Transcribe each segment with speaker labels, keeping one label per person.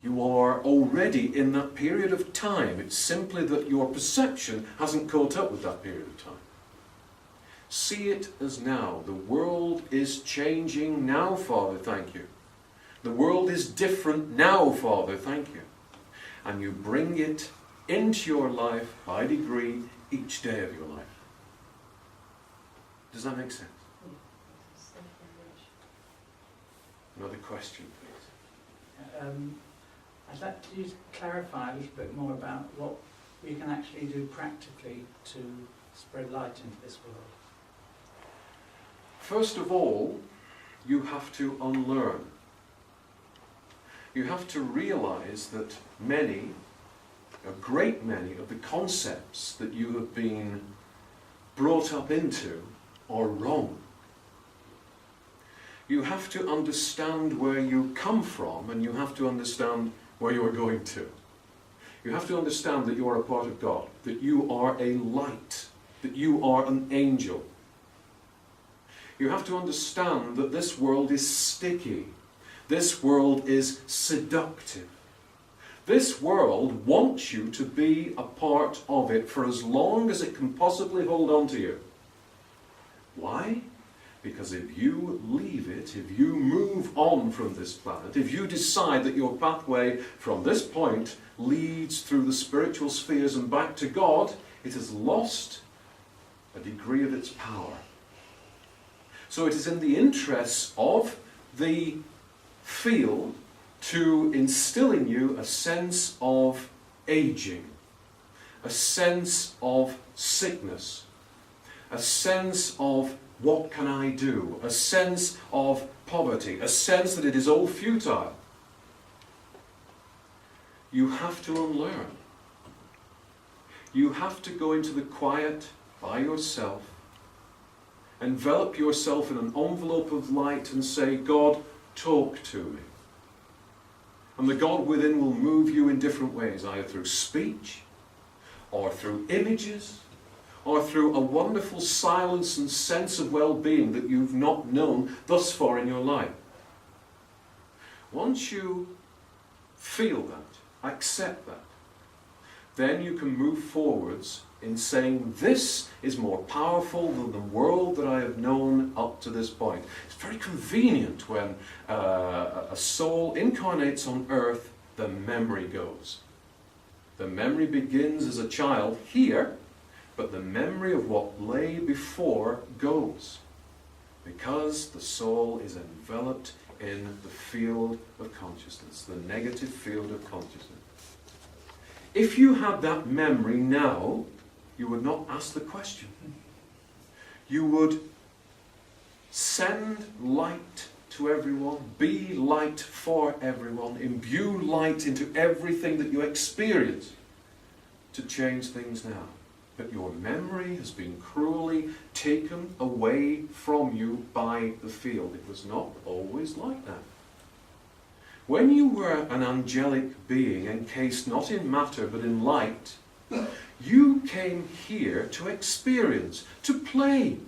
Speaker 1: You are already in that period of time. It's simply that your perception hasn't caught up with that period of time. See it as now. The world is changing now, Father, thank you. The world is different now, Father, thank you. And you bring it into your life by degree each day of your life. Does that make sense? Another question, please.
Speaker 2: I'd like you to clarify a little bit more about what we can actually do practically to spread light into this world.
Speaker 1: First of all, you have to unlearn. You have to realize that many, a great many of the concepts that you have been brought up into are wrong. You have to understand where you come from, and you have to understand where you are going to. You have to understand that you are a part of God, that you are a light, that you are an angel. You have to understand that this world is sticky. This world is seductive. This world wants you to be a part of it for as long as it can possibly hold on to you. Why? Because if you leave it, if you move on from this planet, if you decide that your pathway from this point leads through the spiritual spheres and back to God, it has lost a degree of its power. So it is in the interests of the field to instill in you a sense of aging, a sense of sickness, a sense of what can I do, a sense of poverty, a sense that it is all futile. You have to unlearn. You have to go into the quiet by yourself, envelop yourself in an envelope of light and say, God, talk to me. And the God within will move you in different ways, either through speech, or through images, or through a wonderful silence and sense of well-being that you've not known thus far in your life. Once you feel that, accept that, then you can move forwards in saying, this is more powerful than the world that I have known up to this point. It's very convenient when a soul incarnates on earth, the memory goes. The memory begins as a child here, but the memory of what lay before goes, because the soul is enveloped in the field of consciousness, the negative field of consciousness. If you had that memory now, you would not ask the question. You would send light to everyone, be light for everyone, imbue light into everything that you experience to change things now. But your memory has been cruelly taken away from you by the field. It was not always like that. When you were an angelic being encased not in matter but in light, you came here to experience, to play,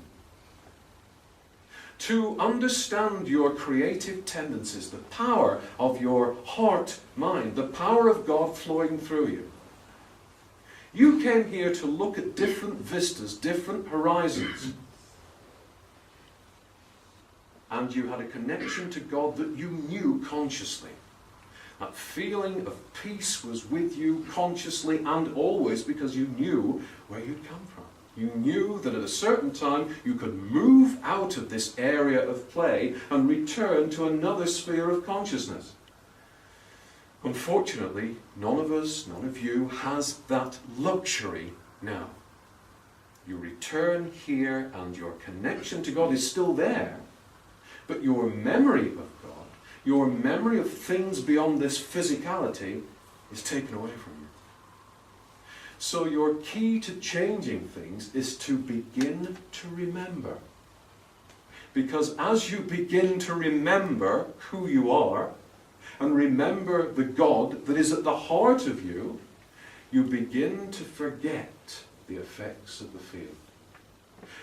Speaker 1: to understand your creative tendencies, the power of your heart, mind, the power of God flowing through you. You came here to look at different vistas, different horizons. And you had a connection to God that you knew consciously. That feeling of peace was with you consciously and always, because you knew where you'd come from. You knew that at a certain time you could move out of this area of play and return to another sphere of consciousness. Unfortunately, none of us, none of you, has that luxury now. You return here and your connection to God is still there, but your memory of God, your memory of things beyond this physicality is taken away from you. So your key to changing things is to begin to remember. Because as you begin to remember who you are, and remember the God that is at the heart of you, you begin to forget the effects of the field.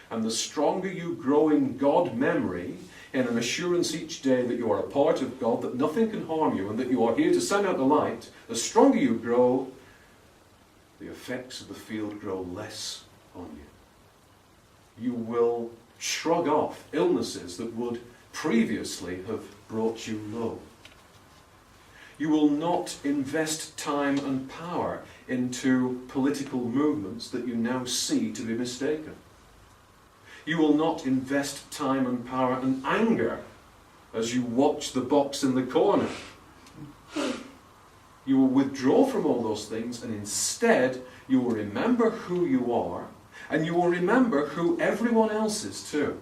Speaker 1: And the stronger you grow in God memory, in an assurance each day that you are a part of God, that nothing can harm you, and that you are here to send out the light, the stronger you grow, the effects of the field grow less on you. You will shrug off illnesses that would previously have brought you low. You will not invest time and power into political movements that you now see to be mistaken. You will not invest time and power and anger as you watch the box in the corner. You will withdraw from all those things, and instead you will remember who you are, and you will remember who everyone else is too.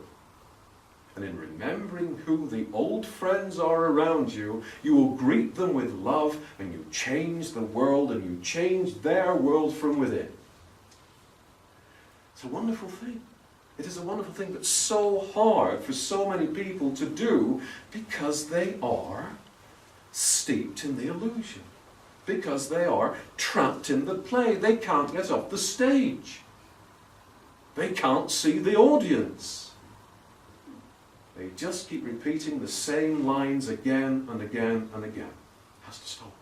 Speaker 1: And in remembering who the old friends are around you, you will greet them with love, and you change the world, and you change their world from within. It's a wonderful thing. It is a wonderful thing, but so hard for so many people to do because they are steeped in the illusion. Because they are trapped in the play. They can't get off the stage. They can't see the audience. They just keep repeating the same lines again and again and again. It has to stop.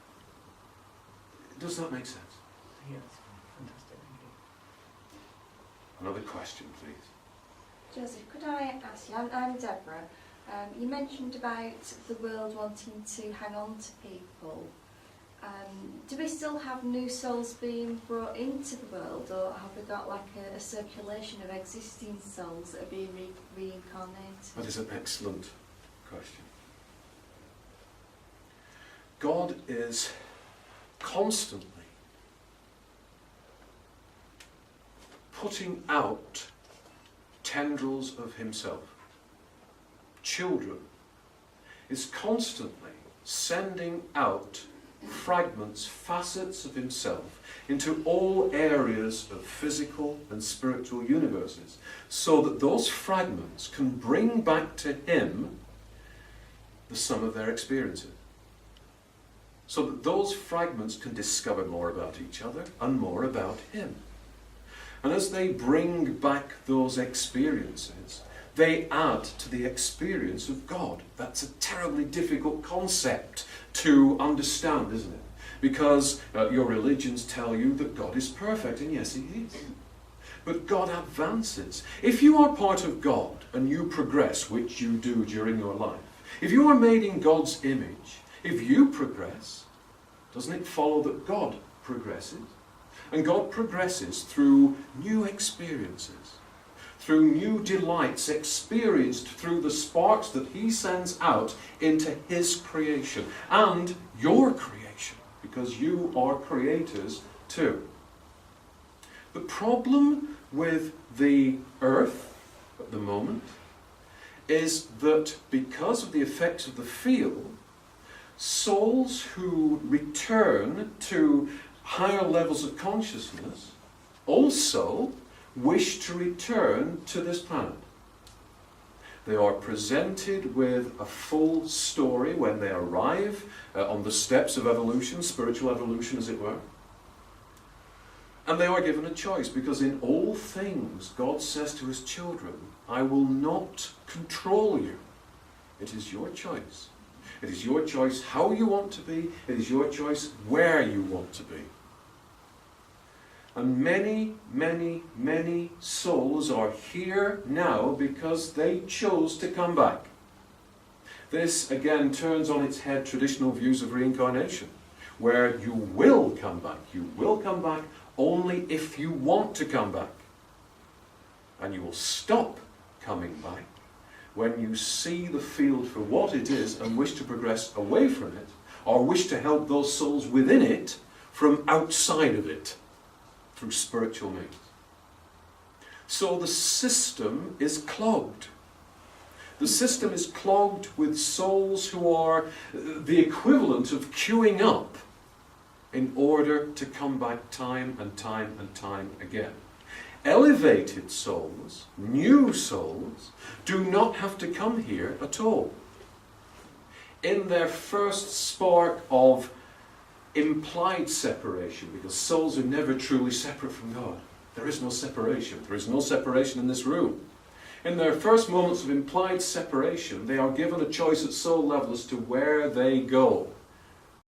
Speaker 1: Does that make sense?
Speaker 2: Yes, fantastic, thank you.
Speaker 1: Another question, please.
Speaker 3: Joseph, could I ask you, I'm Deborah, you mentioned about the world wanting to hang on to people. Do we still have new souls being brought into the world, or have we got like a circulation of existing souls that are being reincarnated?
Speaker 1: That is an excellent question. God is constantly putting out tendrils of himself. Children is constantly sending out fragments, facets of himself into all areas of physical and spiritual universes, so that those fragments can bring back to him the sum of their experiences. So that those fragments can discover more about each other and more about him. And as they bring back those experiences, they add to the experience of God. That's a terribly difficult concept to understand, isn't it? Because your religions tell you that God is perfect, and yes, he is. But God advances. If you are part of God and you progress, which you do during your life, if you are made in God's image, if you progress, doesn't it follow that God progresses? And God progresses through new experiences, through new delights experienced through the sparks that he sends out into his creation and your creation, because you are creators too. The problem with the earth at the moment is that because of the effects of the field, souls who return to higher levels of consciousness also wish to return to this planet. They are presented with a full story when they arrive on the steps of evolution, spiritual evolution as it were. And they are given a choice, because in all things God says to his children, I will not control you. It is your choice. It is your choice how you want to be. It is your choice where you want to be. And many, many, many souls are here now because they chose to come back. This again turns on its head traditional views of reincarnation, where you will come back. You will come back only if you want to come back. And you will stop coming back when you see the field for what it is and wish to progress away from it, or wish to help those souls within it from outside of it through spiritual means. So the system is clogged. The system is clogged with souls who are the equivalent of queuing up in order to come back time and time and time again. Elevated souls, new souls, do not have to come here at all. In their first spark of implied separation, because souls are never truly separate from God. There is no separation. There is no separation in this room. In their first moments of implied separation, they are given a choice at soul level as to where they go.